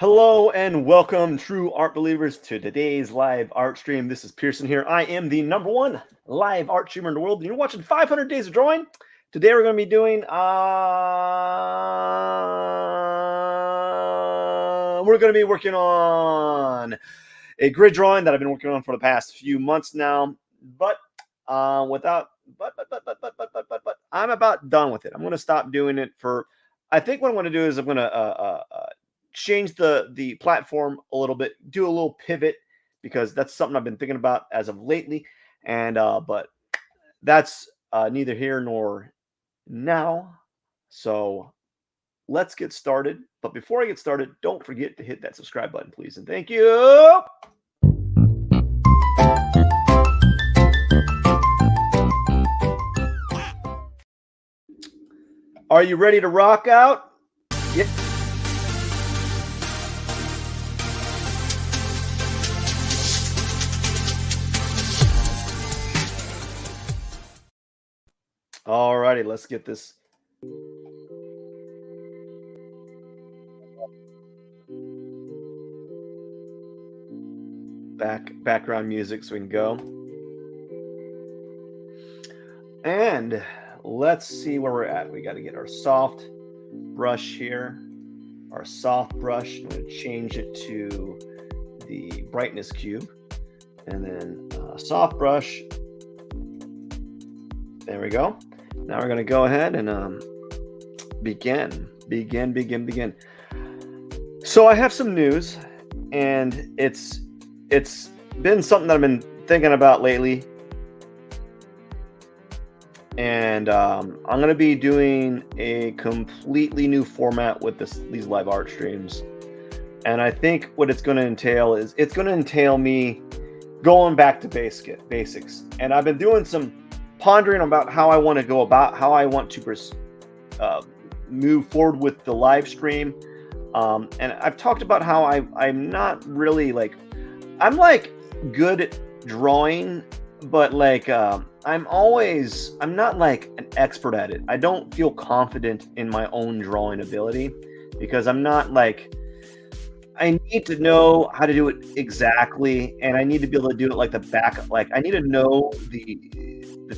Hello and welcome, true art believers, to today's live art stream. This is Pearson here. I am the number one live art streamer in the world. You're watching 500 Days of Drawing. Today we're going to be doing, working on a grid drawing that I've been working on for the past few months now. But I'm about done with it. I'm going to stop doing it for. I think what I'm going to do is I'm going to change the platform a little bit, do a little pivot, because that's something I've been thinking about as of lately. And but that's neither here nor now. So let's get started. But before I get started, don't forget to hit that subscribe button, please. And thank you. Are you ready to rock out? Yep. All righty, let's get this. Background music so we can go. And let's see where we're at. We got to get our soft brush here. Our soft brush. I'm going to change it to the brightness cube. And then soft brush. There we go. Now we're going to go ahead and begin. So I have some news, and it's been something that I've been thinking about lately. And I'm going to be doing a completely new format with these live art streams. And I think what it's going to entail is it's going to entail me going back to basics. And I've been doing some pondering about how I want to go about, how I want to move forward with the live stream. And I've talked about how I'm not really I'm good at drawing, but I'm not an expert at it. I don't feel confident in my own drawing ability because I'm not I need to know how to do it exactly, and I need to be able to do it I need to know the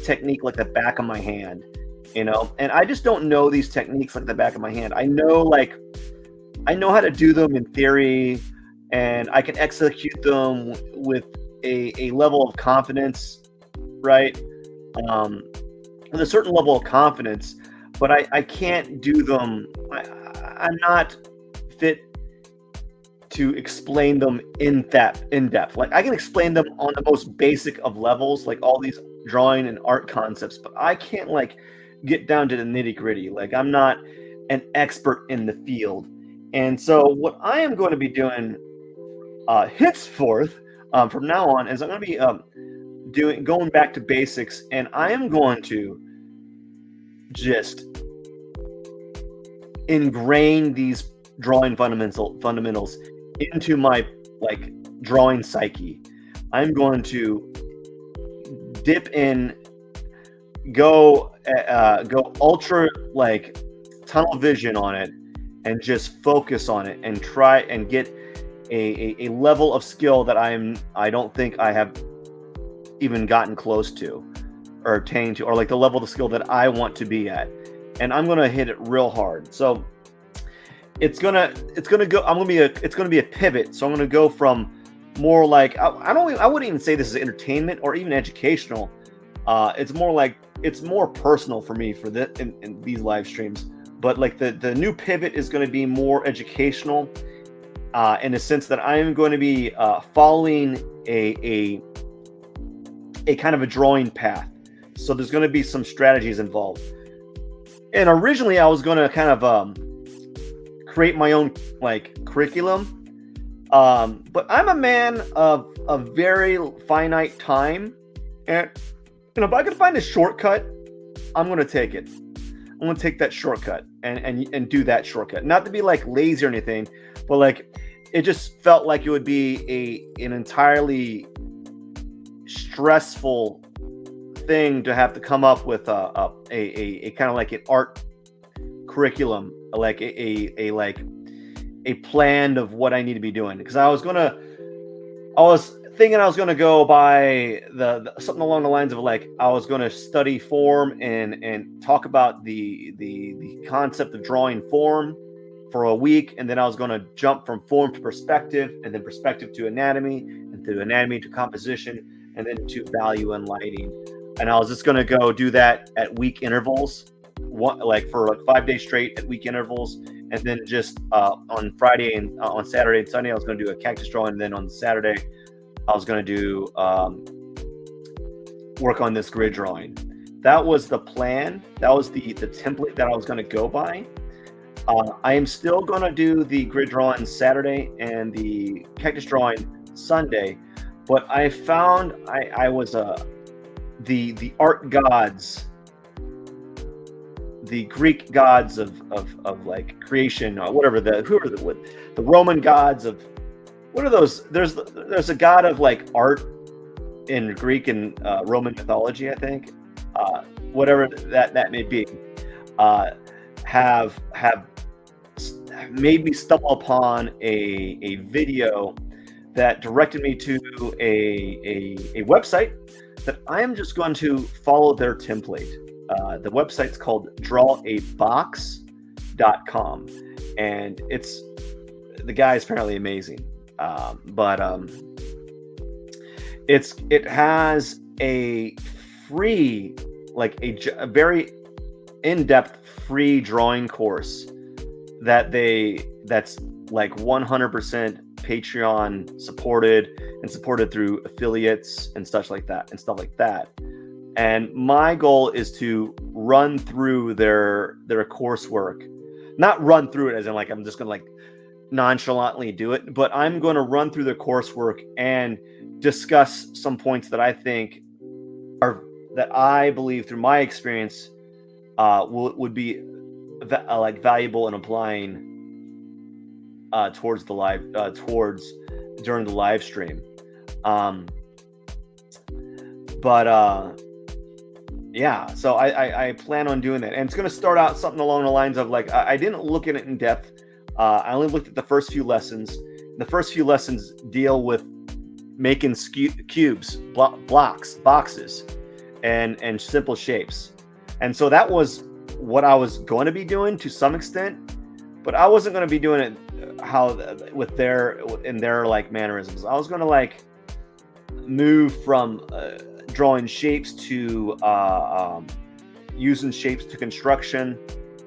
technique like the back of my hand, and I just don't know these techniques like the back of my hand. I know how to do them in theory, and I can execute them with a level of confidence, right? With a certain level of confidence, but I can't do them. I'm not fit to explain them in depth. I can explain them on the most basic of levels, like all these drawing and art concepts, but I can't get down to the nitty-gritty. I'm not an expert in the field. And so what I am going to be doing henceforth from now on is I'm going to be going back to basics, and I am going to just ingrain these drawing fundamentals into my drawing psyche. I'm going to dip in, go ultra tunnel vision on it, and just focus on it and try and get a level of skill that I don't think I have even gotten close to or attained to, or the level of skill that I want to be at. And I'm gonna hit it real hard. So it's gonna be a pivot. So I'm gonna go from more I wouldn't even say this is entertainment or even educational. It's more personal for me for in these live streams. But the new pivot is going to be more educational, in the sense that I am going to be following a kind of a drawing path. So there's going to be some strategies involved. And originally I was going to kind of create my own curriculum, but I'm a man of a very finite time, and if I could find a shortcut, I'm going to take it. I'm going to take that shortcut and do that shortcut. Not to be lazy or anything, but it just felt like it would be an entirely stressful thing to have to come up with a kind of an art curriculum, a plan of what I need to be doing, because I was thinking I was gonna go by the something along the lines of like I was gonna study form and talk about the concept of drawing form for a week, and then I was gonna jump from form to perspective, and then perspective to anatomy, and to anatomy to composition, and then to value and lighting. And I was just gonna go do that at week intervals, like for like 5 days straight at week intervals, and then just on Friday and on Saturday and Sunday I was gonna do a cactus drawing, and then on Saturday I was going to do work on this grid drawing. That was the plan. That was the template that I was going to go by. I am still going to do the grid drawing Saturday and the cactus drawing Sunday, but I found I was the art gods, the Greek gods of like creation, or whatever, the Roman gods of, what are those? There's a god of like art in Greek and Roman mythology, I think. Whatever that may be, have made me stumble upon a video that directed me to a website that I am just going to follow their template. The website's called drawabox.com, and the guy is apparently amazing. But it has a free, like a very in-depth free drawing course that's like 100% Patreon supported, and supported through affiliates and stuff like that. And my goal is to run through their coursework, not run through it as in like I'm just gonna like nonchalantly do it, but I'm going to run through the coursework and discuss some points that I think that I believe through my experience would be like valuable in applying towards during the live stream. Yeah, so I plan on doing that, and it's going to start out something along the lines of like I didn't look at it in depth. I only looked at the first few lessons. The first few lessons deal with making cubes, blocks, boxes, and simple shapes. And so that was what I was going to be doing to some extent, but I wasn't going to be doing it in their like mannerisms. I was going to like move from drawing shapes to using shapes to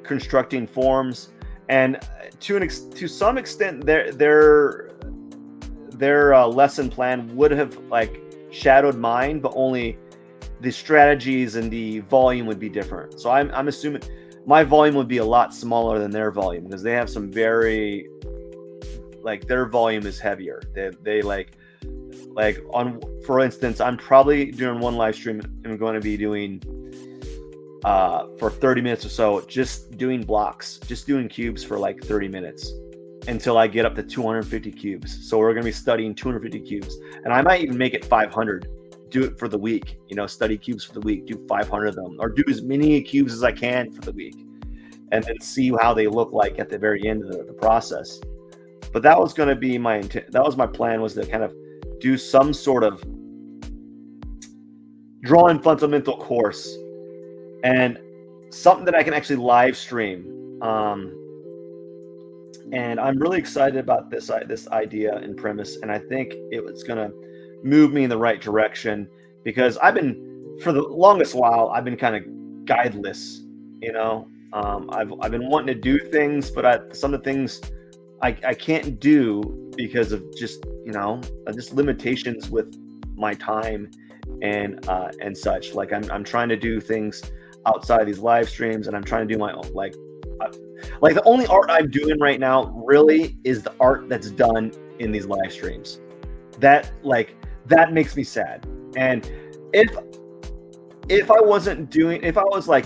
constructing forms. And to some extent, their lesson plan would have like shadowed mine, but only the strategies and the volume would be different. So I'm assuming my volume would be a lot smaller than their volume, because they have some very, like, their volume is heavier. They like on, for instance, I'm probably doing one live stream. I'm going to be doing for 30 minutes or so, just doing blocks, just doing cubes for like 30 minutes until I get up to 250 cubes. So we're going to be studying 250 cubes, and I might even make it 500. Do it for the week, study cubes for the week, do 500 of them, or do as many cubes as I can for the week, and then see how they look like at the very end of the process. But that was going to be my intent. That was my plan, was to kind of do some sort of drawing fundamental course, and something that I can actually live stream. And I'm really excited about this idea and premise, and I think it's going to move me in the right direction, because I've been, for the longest while, I've been kind of guideless. I've been wanting to do things, but some of the things I can't do because of just limitations with my time and such. Like I'm trying to do things outside these live streams, and I'm trying to do my own, like the only art I'm doing right now really is the art that's done in these live streams. That makes me sad. And if I was like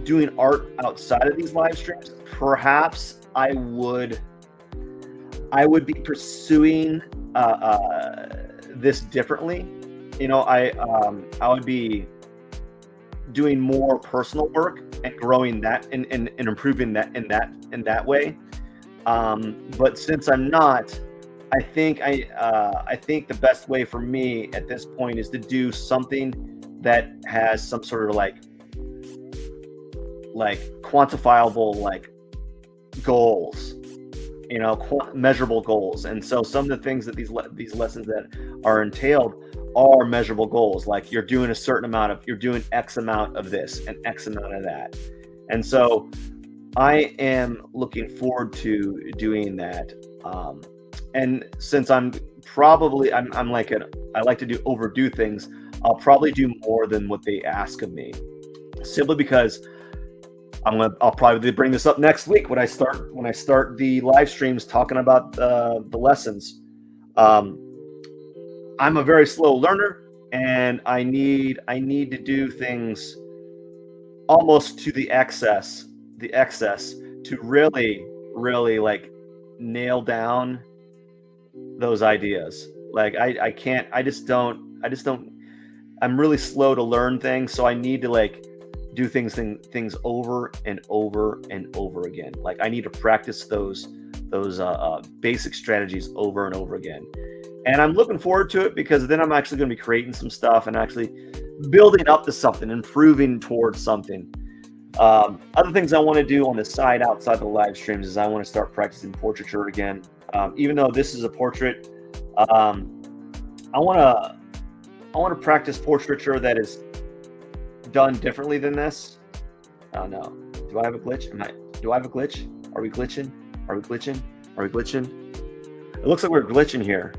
doing art outside of these live streams, perhaps I would be pursuing this differently. I would be doing more personal work and growing that and improving that in that way. But since I'm not, I think the best way for me at this point is to do something that has some sort of like quantifiable like goals, measurable goals. And so some of the things that these lessons that are entailed are measurable goals. Like you're doing you're doing X amount of this and X amount of that. And so I am looking forward to doing that. And since I'm like I like to overdo things, I'll probably do more than what they ask of me, simply because I'll probably bring this up next week when I start the live streams talking about the lessons. I'm a very slow learner, and I need to do things almost to the excess to really like nail down those ideas. Like I can't, I just don't, I'm really slow to learn things. So I need to like do things over and over and over again. Like I need to practice those basic strategies over and over again. And I'm looking forward to it, because then I'm actually going to be creating some stuff and actually building up to something, improving towards something. Other things I want to do on the side outside the live streams is I want to start practicing portraiture again. Even though this is a portrait, I want to practice portraiture that is done differently than this. Oh no. Do I have a glitch? Do I have a glitch? Are we glitching? Are we glitching? Are we glitching? It looks like we're glitching here.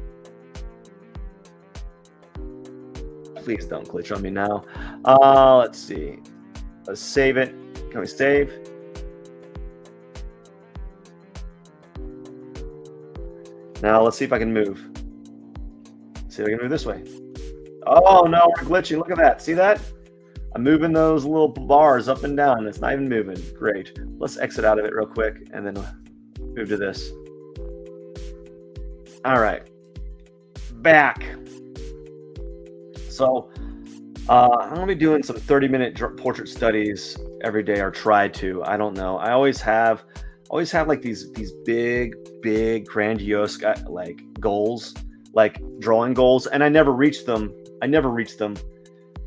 Please don't glitch on me now. Let's see. Let's save it. Can we save? Now let's see if I can move. See if I can move this way. Oh no, we're glitching. Look at that. See that? I'm moving those little bars up and down. It's not even moving. Great. Let's exit out of it real quick and then move to this. All right. Back. So I'm going to be doing some 30-minute portrait studies every day, or try to. I don't know. I always have like these big grandiose like goals, like drawing goals, and I never reach them.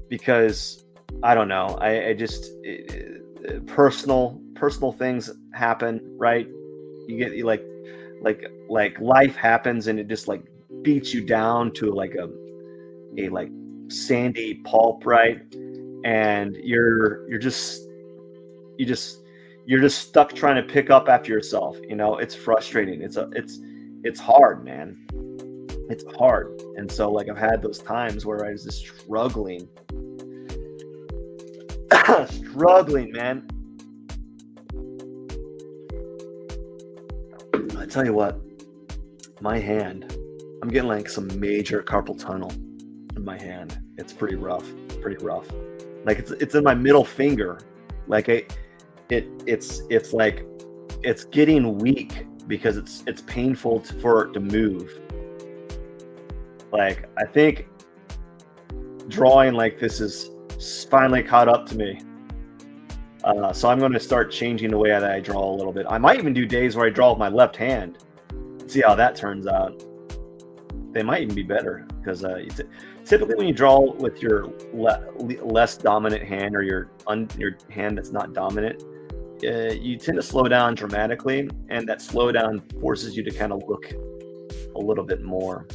Because I don't know. I just personal like life happens, and it just like beats you down to like a like sandy pulp, right? And you're just stuck trying to pick up after yourself. It's frustrating. It's hard, man. It's hard. And so like I've had those times where I was just struggling, man. I tell you what, my hand, I'm getting like some major carpal tunnel in my hand. It's pretty rough. Like it's in my middle finger. Like it's like it's getting weak because it's painful for it to move. Like I think drawing like this is finally caught up to me. So I'm going to start changing the way that I draw a little bit. I might even do days where I draw with my left hand. See how that turns out. They might even be better, because typically when you draw with your less dominant hand, or your hand that's not dominant, you tend to slow down dramatically, and that slowdown forces you to kind of look a little bit more.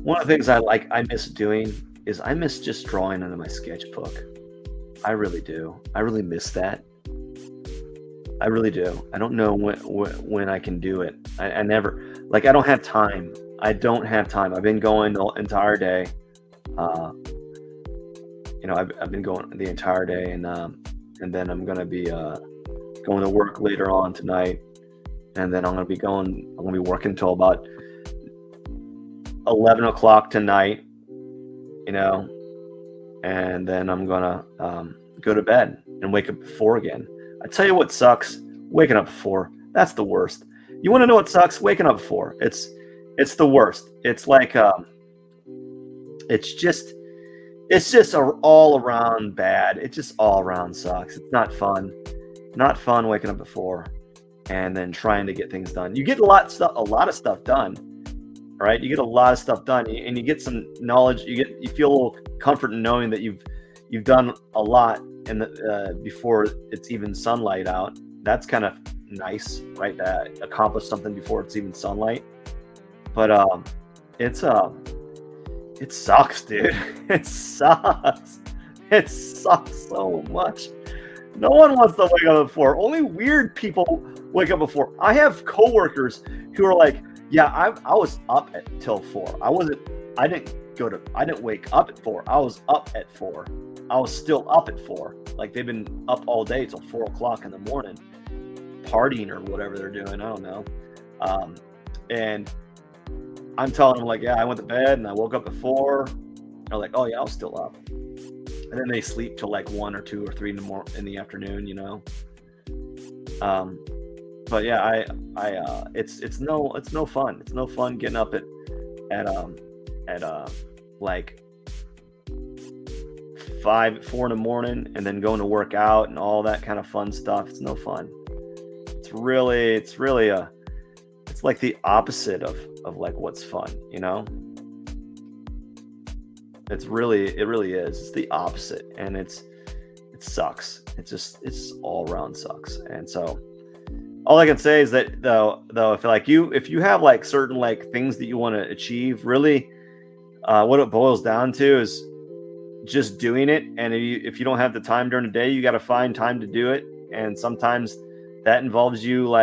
One of the things I miss doing is I miss just drawing into my sketchbook. I really do. I really miss that. I really do. I don't know when I can do it. I never, like, I don't have time. I've been going the entire day. I've been going the entire day, and then I'm gonna be going to work later on tonight, and then I'm gonna be working till about 11 o'clock tonight. And then I'm gonna go to bed and wake up at 4 again. I tell you what sucks, waking up at 4. That's the worst. You want to know what sucks? Waking up at 4. It's the worst. It's like it's just all around bad. It just all around sucks. It's not fun. not fun waking up at 4 and then trying to get things done. You get a lot of stuff done, right? You get a lot of stuff done, and you get some knowledge. You feel a little comfort in knowing that you've done a lot before it's even sunlight out. That's kind of nice, right? To accomplish something before it's even sunlight. But it sucks, dude. It sucks. It sucks so much. No one wants to wake up at 4. Only weird people wake up at 4. I have coworkers who are like, yeah, I was up till 4. I didn't wake up at 4. I was up at 4. I was still up at 4. Like they've been up all day till 4 o'clock in the morning, partying or whatever they're doing. I don't know. And I'm telling them like, yeah, I went to bed and I woke up at 4. They're like, oh yeah, I was still up. And then they sleep till like 1 or 2 or 3 in the afternoon, you know. But yeah, it's no fun. It's no fun getting up at like 4 in the morning and then going to work out and all that kind of fun stuff. It's no fun. It's like the opposite of like what's fun, you know. It really is. It's the opposite, and it sucks. It's all around sucks. And so all I can say is that though if you have like certain like things that you want to achieve, really what it boils down to is just doing it. And if you don't have the time during the day, you got to find time to do it. And sometimes that involves you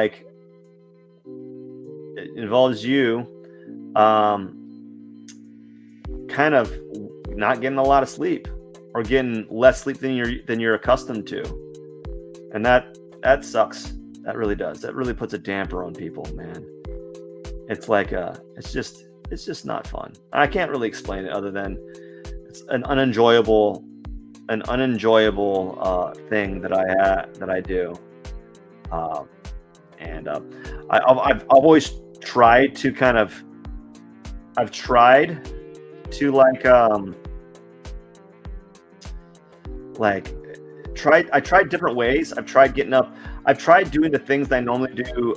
kind of not getting a lot of sleep or getting less sleep than you're accustomed to. And that sucks. That really does. That really puts a damper on people, man. It's like it's just not fun. I can't really explain it other than it's an unenjoyable thing that I do. I've always tried to kind of I tried different ways. I've tried getting up. I've tried doing the things that I normally do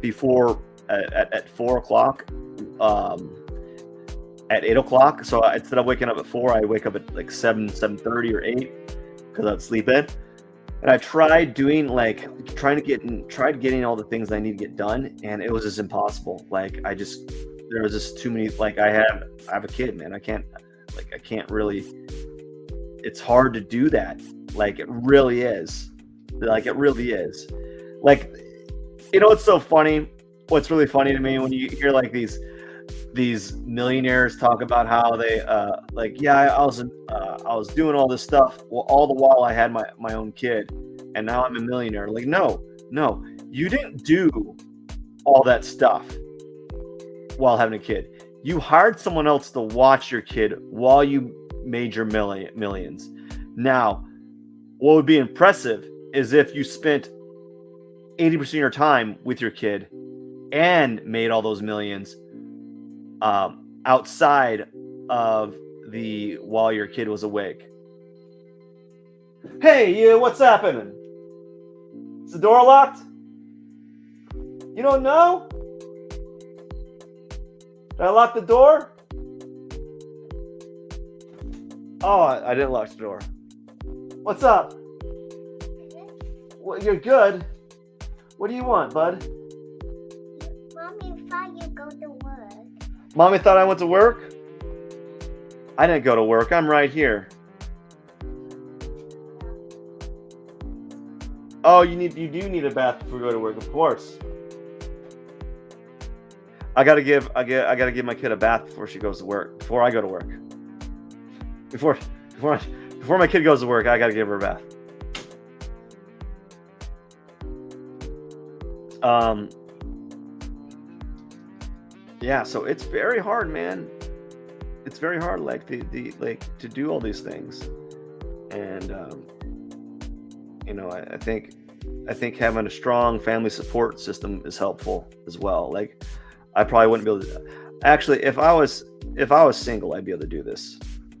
before at 4 o'clock, at 8 o'clock. So instead of waking up at 4, I wake up at like 7:30 or 8 because I'd sleep in. And I tried doing tried getting all the things I need to get done, and it was just impossible. Like there was just too many. Like I have a kid, man. I can't really. It's hard to do that. Like it really is. Like it really is. Like, you know, it's so funny. What's really funny to me when you hear like these millionaires talk about how they I was doing all this stuff all the while I had my own kid, and now I'm a millionaire. Like, no, you didn't do all that stuff while having a kid. You hired someone else to watch your kid while you made your millions. Now, what would be impressive is if you spent 80% of your time with your kid and made all those millions outside of while your kid was awake. Hey, what's happening? Is the door locked? You don't know? Did I lock the door? Oh, I didn't lock the door. What's up? Well, you're good. What do you want, bud? Mommy thought you go to work. Mommy thought I went to work? I didn't go to work. I'm right here. Oh, you do need a bath before you go to work, of course. I gotta give my kid a bath before she goes to work. Before I go to work. Before my kid goes to work, I gotta give her a bath. Yeah, so it's very hard, man. It's very hard, like to do all these things, and I think having a strong family support system is helpful as well. Like, I probably wouldn't be able to. Actually, if I was single, I'd be able to do this.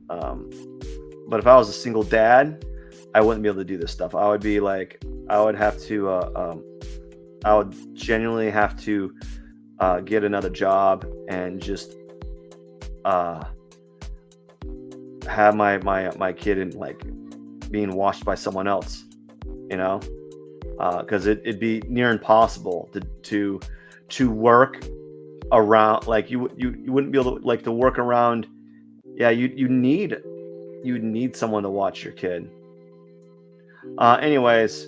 But if I was a single dad, I wouldn't be able to do this stuff. I would be like, I would have to, I would genuinely have to get another job and just have my kid in like being watched by someone else, you know, because it'd be near impossible to work around, like you wouldn't be able to like to work around. Yeah, you need someone to watch your kid. Anyways,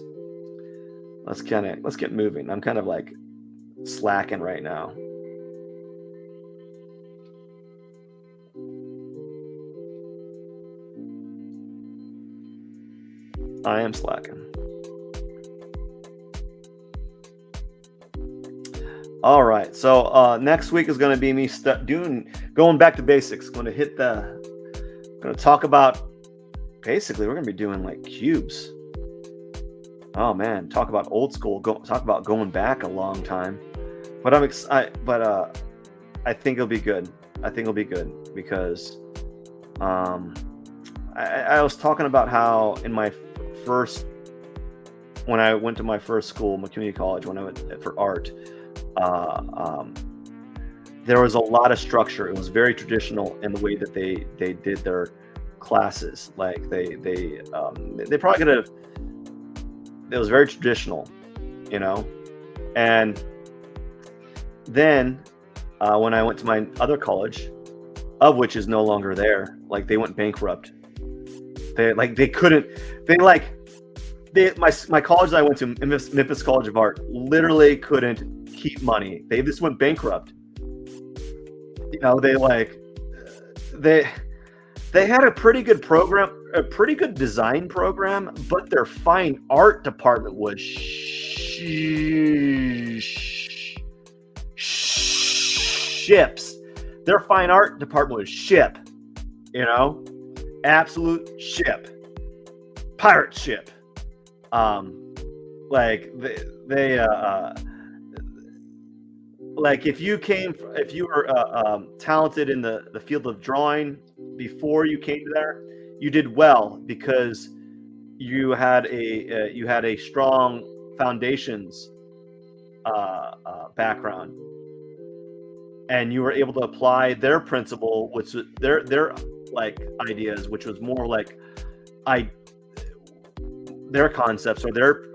let's get moving. I'm kind of like slacking right now. I am slacking. All right. So next week is going to be me going back to basics. Going to talk about, basically we're going to be doing like cubes. Oh man, talk about old school. Talk about going back a long time. But I think it'll be good. I think it'll be good because I was talking about how in my when I went to my first school, my community college, when I went for art, there was a lot of structure. It was very traditional in the way that they did their classes. Like they probably could have. It was very traditional, you know. And then when I went to my other college, of which is no longer there, like they went bankrupt. My college that I went to, Memphis College of Art, literally couldn't keep money. They just went bankrupt. You know, they had a pretty good program, a pretty good design program, but their fine art department was ships. Their fine art department was ship, you know, absolute ship, pirate ship. Like they like if you were talented in the field of drawing before you came there, you did well because you had a strong foundations background, and you were able to apply their principle, which their like ideas, which was more like their concepts or their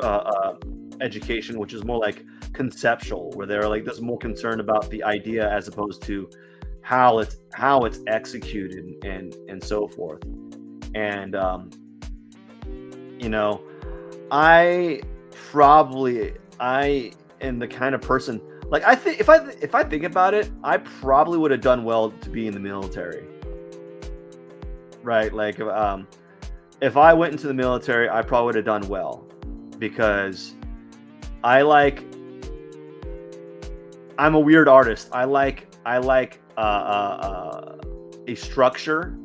education, which is more like conceptual, where they're like there's more concerned about the idea as opposed to how it's executed and so forth. And you know, I am the kind of person, like I think if I think about it, I probably would have done well to be in the military, right? Like if I went into the military, I probably would have done well because I'm a weird artist. I like a structure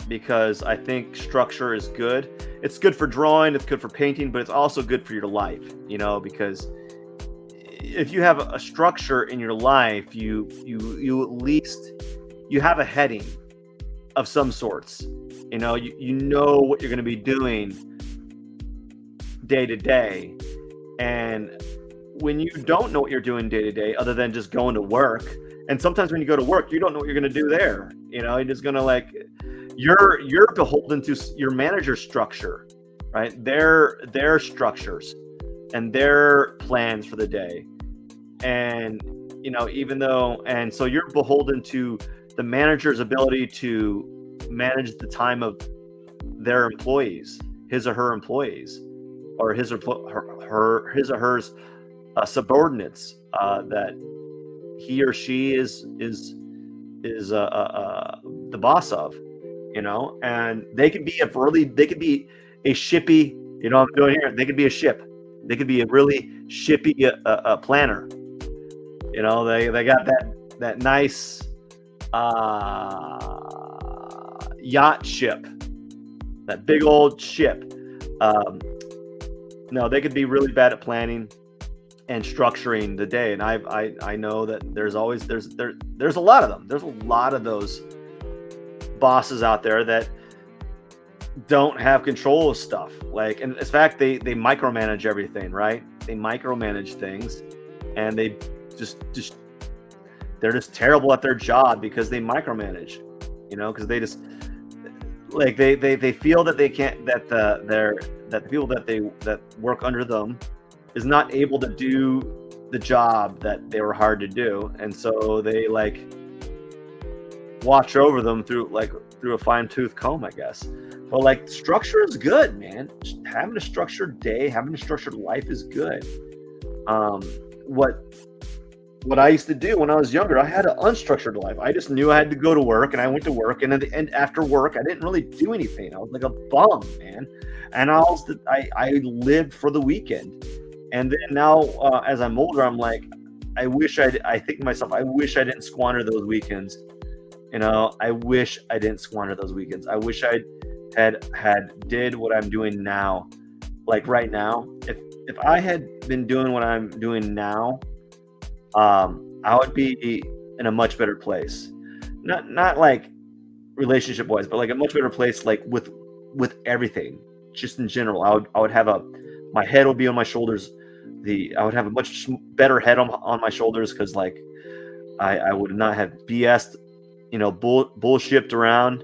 because I think structure is good. It's good for drawing, it's good for painting, but it's also good for your life, you know, because if you have a structure in your life, you at least you have a heading of some sorts. You know, you know what you're going to be doing day to day. And when you don't know what you're doing day to day, other than just going to work, and sometimes when you go to work, you don't know what you're going to do there. You know, you're just going to like, you're beholden to your manager's structure, right? Their structures and their plans for the day. And, you know, and so you're beholden to the manager's ability to manage the time of their employees, his or her employees, or his or her subordinates that he or she is the boss of, you know. And they could be a shippy, you know what I'm doing here, they could be a ship, they could be a really shippy planner, you know. They got that nice yacht ship, that big old ship. No, they could be really bad at planning and structuring the day. And I know that there's a lot of them. There's a lot of those bosses out there that don't have control of stuff. Like, and in fact, they micromanage everything, right? They micromanage things, and they just they're just terrible at their job because they micromanage, because they just like they feel that they can't that the people that work under them is not able to do the job that they were hired to do, and so they like watch over them through a fine-tooth comb, I guess. But like, structure is good, man. Just having a structured day, having a structured life is good. What I used to do when I was younger, I had an unstructured life. I just knew I had to go to work, and I went to work, and at the end, after work, I didn't really do anything. I was like a bum, man. And I lived for the weekend. And then now, as I'm older, I'm like, I think to myself, I wish I didn't squander those weekends. I wish I didn't squander those weekends. I wish I had did what I'm doing now, like right now. If I had been doing what I'm doing now, I would be in a much better place. Not like relationship wise, but like a much better place, like with everything, just in general. I would have my head would be on my shoulders. I would have a much better head on my shoulders, because like I would not have BS'd, bullshipped around,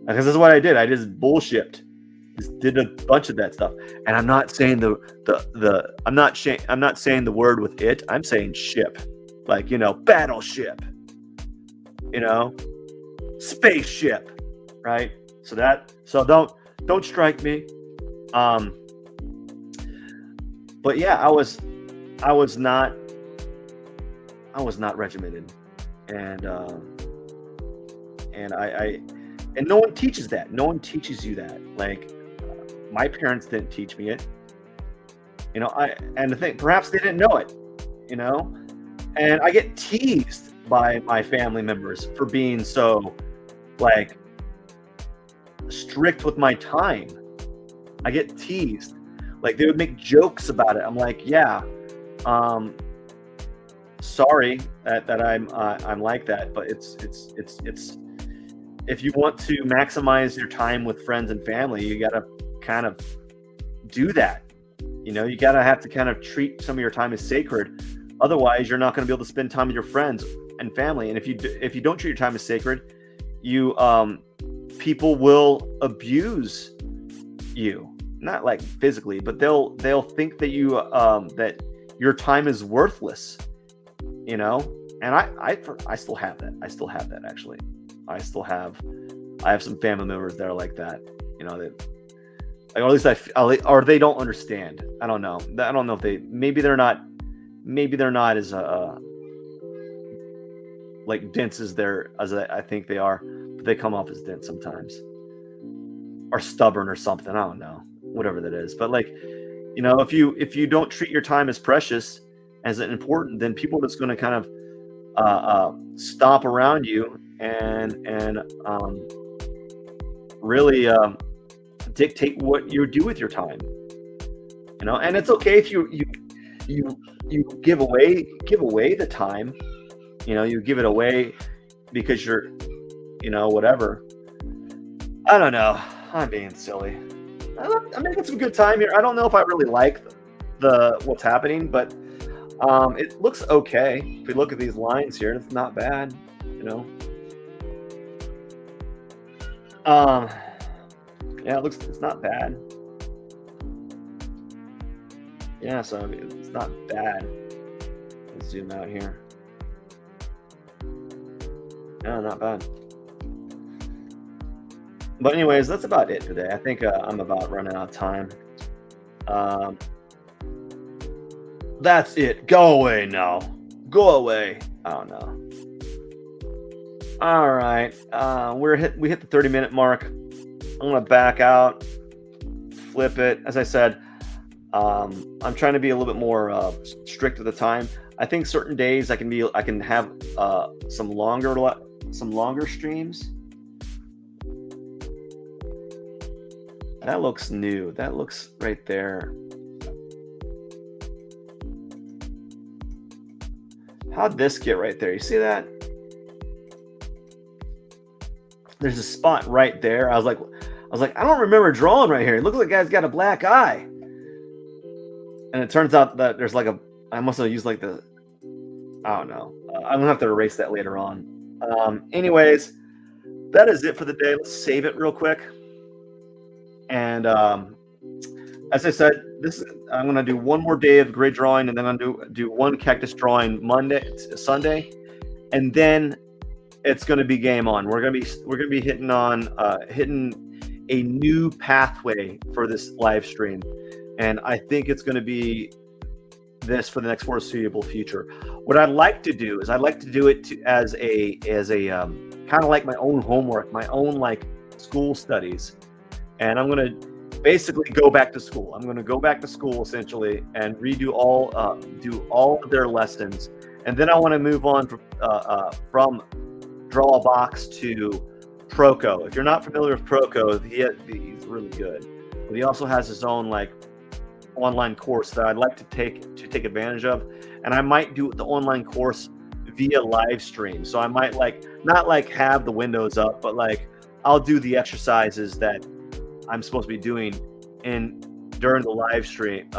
because that's what I did. I just bullshipped. Just did a bunch of that stuff. And I'm not saying I'm not saying the word with it. I'm saying ship. Like, battleship. Spaceship, right? So don't strike me. But yeah, I was not regimented. And no one teaches that. No one teaches you that. Like, my parents didn't teach me it. And the thing, perhaps they didn't know it, and I get teased by my family members for being so like strict with my time. I get teased. Like, they would make jokes about it. I'm like, yeah, sorry that I'm like that, but it's if you want to maximize your time with friends and family, you got to kind of do that. You got to have to kind of treat some of your time as sacred. Otherwise, you're not going to be able to spend time with your friends and family. And if you don't treat your time as sacred, people will abuse you. Not like physically, but they'll think that that your time is worthless. And I still have that. I still have that, actually. I have some family members that are like that. Like, or at least or they don't understand. I don't know. I don't know if maybe they're not as like dense as I think they are, but they come off as dense sometimes, or stubborn or something. I don't know, whatever that is. But like, if you don't treat your time as precious, as important, then people are just going to kind of stomp around you and really dictate what you do with your time. And it's okay if you give away the time. You give it away because you're, whatever. I don't know. I'm being silly. I'm making some good time here. I don't know if I really like what's happening, but it looks okay. If we look at these lines here, it's not bad. Yeah, it's not bad. Yeah, so it's not bad. Let's zoom out here. Yeah, not bad. But anyways, that's about it today. I think I'm about running out of time. That's it. Go away now. Go away. I don't know. All right. We hit the 30-minute mark. I'm gonna back out, flip it. As I said, I'm trying to be a little bit more strict with the time. I think certain days I can have some longer streams. That looks new. That looks right there. How'd this get right there? You see that? there's a spot right there. I was like, I don't remember drawing right here. It looks like the guy's got a black eye. And it turns out that there's like I must have used like I don't know. I'm gonna have to erase that later on. Anyways, that is it for the day. Let's save it real quick. And as I said, I'm gonna do one more day of grid drawing, and then I'm gonna do one cactus drawing Sunday, and then it's gonna be game on. We're gonna be hitting a new pathway for this live stream, and I think it's gonna be this for the next foreseeable future. What I'd like to do is it as a kind of like my own homework, my own like school studies, and I'm gonna basically go back to school. I'm gonna go back to school essentially and redo do all of their lessons, and then I want to move on from Draw a Box to Proko. If you're not familiar with Proko, he's really good, but he also has his own like online course that I'd like to take advantage of, and I might do the online course via live stream. So I might not have the windows up, but I'll do the exercises that I'm supposed to be doing during a live stream,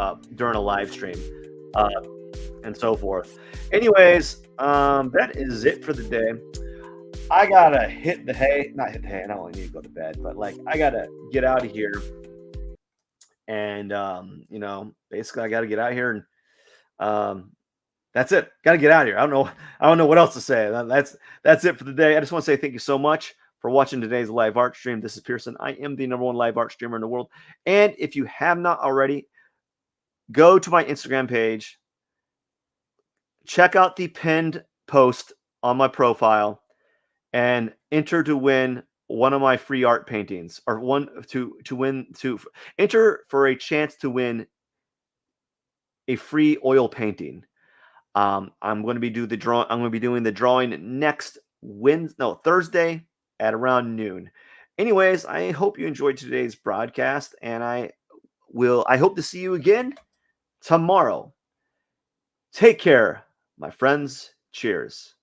and so forth. Anyways, that is it for the day. I gotta not hit the hay. I don't need to go to bed, but I gotta get out of here. And basically I got to get out here, and that's it. Got to get out of here. I don't know what else to say. That's it for the day. I just want to say thank you so much for watching today's live art stream. This is Pearson. I am the #1 live art streamer in the world. And if you have not already, go to my Instagram page, check out the pinned post on my profile, and enter to win one of my free art paintings, or enter for a chance to win a free oil painting. I'm going to be doing the drawing next Thursday at around noon. Anyways, I hope you enjoyed today's broadcast, and I hope to see you again tomorrow. Take care, my friends. Cheers.